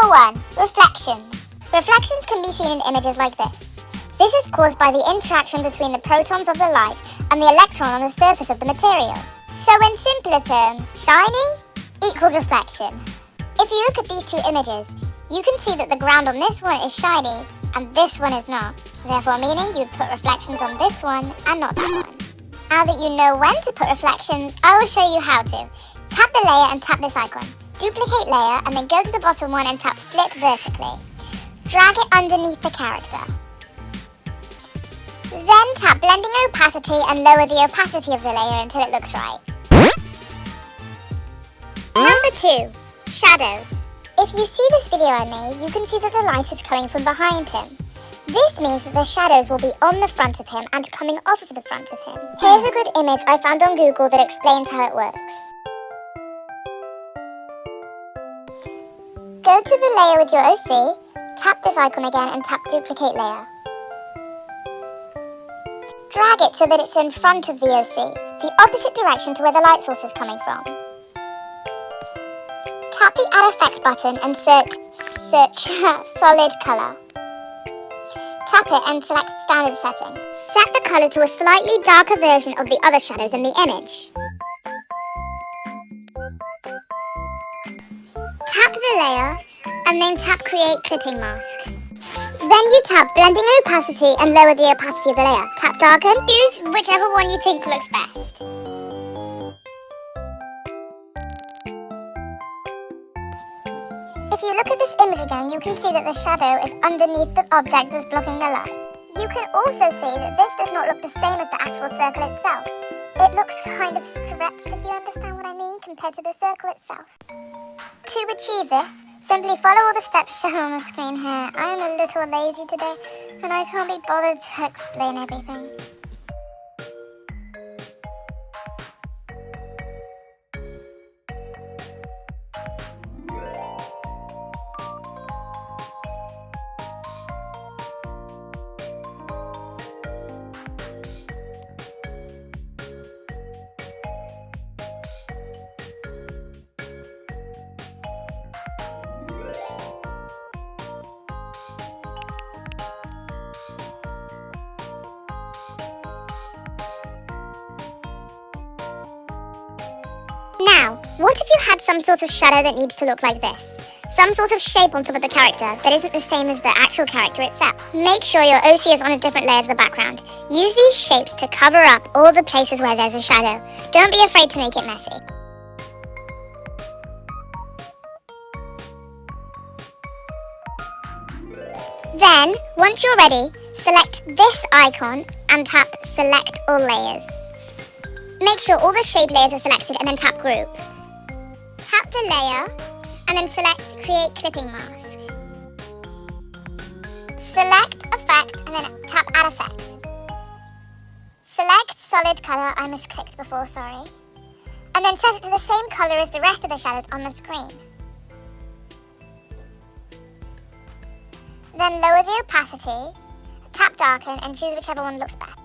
Number 1. Reflections. Reflections can be seen in images like this. This is caused by the interaction between the protons of the light and the electron on the surface of the material. So in simpler terms, shiny equals reflection. If you look at these two images, you can see that the ground on this one is shiny and this one is not. Therefore meaning you'd put reflections on this one and not that one. Now that you know when to put reflections, I will show you how to. Tap the layer and tap this icon. Duplicate layer and then go to the bottom one and tap flip vertically. Drag it underneath the character. Then tap blending opacity and lower the opacity of the layer until it looks right. Number 2. Shadows. If you see this video I made, you can see that the light is coming from behind him. This means that the shadows will be on the front of him and coming off of the front of him. Here's a good image I found on Google that explains how it works. Go to the layer with your OC, tap this icon again and tap duplicate layer. Drag it so that it's in front of the OC, the opposite direction to where the light source is coming from. Tap the Add Effect button and search Solid Color. Tap it and select Standard Setting. Set the color to a slightly darker version of the other shadows in the image. Tap the layer and then tap Create Clipping Mask. Then you tap blending opacity and lower the opacity of the layer. Tap darken, choose whichever one you think looks best. If you look at this image again, you can see that the shadow is underneath the object that's blocking the light. You can also see that this does not look the same as the actual circle itself. It looks kind of stretched, if you understand what I mean, compared to the circle itself. To achieve this, simply follow all the steps shown on the screen here. I am a little lazy today, and I can't be bothered to explain everything. Now, what if you had some sort of shadow that needs to look like this? Some sort of shape on top of the character that isn't the same as the actual character itself. Make sure your OC is on a different layer of the background. Use these shapes to cover up all the places where there's a shadow. Don't be afraid to make it messy. Then, once you're ready, select this icon and tap Select All Layers. Make sure all the shape layers are selected and then tap Group. Tap the layer and then select Create Clipping Mask. Select Effect and then tap Add Effect. Select Solid Color, I misclicked before, sorry. And then set it to the same color as the rest of the shadows on the screen. Then lower the opacity, tap Darken and choose whichever one looks best.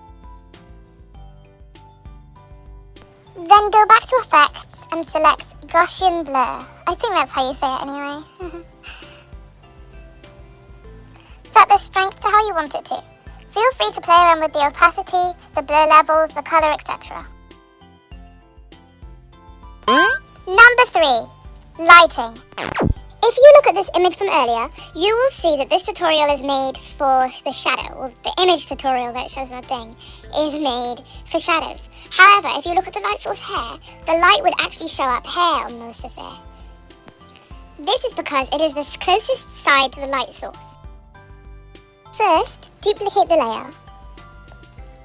Then go back to Effects and select Gaussian Blur. I think that's how you say it anyway. Set the strength to how you want it to. Feel free to play around with the opacity, the blur levels, the color, etc. Number 3. Lighting. If you look at this image from earlier, you will see that this tutorial is made for the shadow, or the image tutorial that shows that thing is made for shadows. However, if you look at the light source here, the light would actually show up here on the sphere. This is because it is the closest side to the light source. First, duplicate the layer.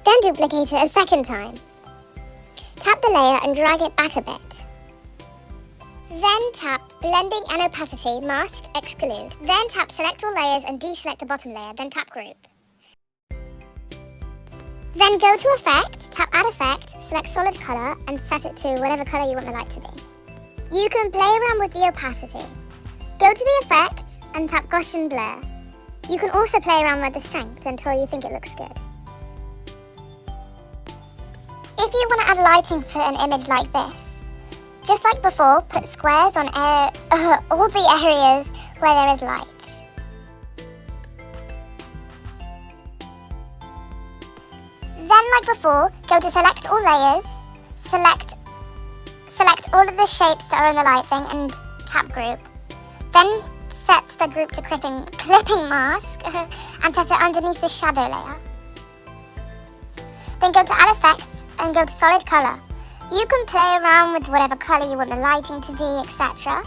Then duplicate it a second time. Tap the layer and drag it back a bit. Then tap Blending and Opacity, Mask, Exclude. Then tap Select All Layers and deselect the bottom layer, then tap Group. Then go to Effect, tap Add Effect, select Solid Color and set it to whatever color you want the light to be. You can play around with the opacity. Go to the Effects and tap Gaussian Blur. You can also play around with the strength until you think it looks good. If you want to add lighting for an image like this, just like before, put squares on all the areas where there is light. Then, like before, go to select all layers, select all of the shapes that are in the light thing and tap group. Then set the group to clipping mask and set it underneath the shadow layer. Then go to add effects and go to solid color. You can play around with whatever color you want the lighting to be, etc.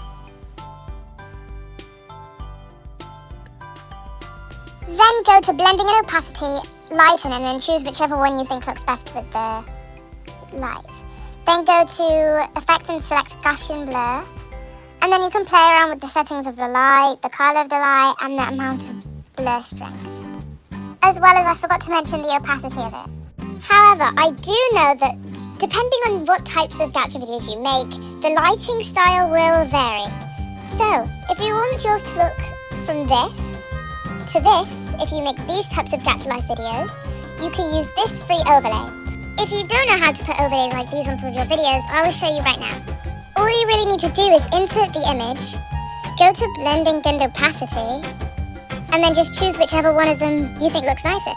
Then go to blending and opacity, lighten, and then choose whichever one you think looks best with the light. Then go to effect and select Gaussian blur. And then you can play around with the settings of the light, the color of the light, and the amount of blur strength. As well as I forgot to mention the opacity of it. However, I do know that depending on what types of gacha videos you make, the lighting style will vary. So, if you want yours to look from this to this, if you make these types of gacha life videos, you can use this free overlay. If you don't know how to put overlays like these on some of your videos, I will show you right now. All you really need to do is insert the image, go to blending and opacity, and then just choose whichever one of them you think looks nicer.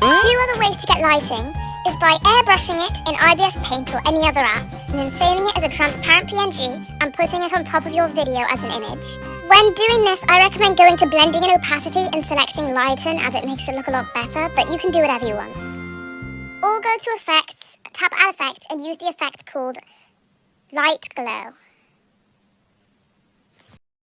Two other ways to get lighting is by airbrushing it in IBS Paint or any other app, and then saving it as a transparent PNG and putting it on top of your video as an image. When doing this, I recommend going to blending and opacity and selecting lighten, as it makes it look a lot better, but you can do whatever you want. Or go to effects, tap add effect, and use the effect called light glow.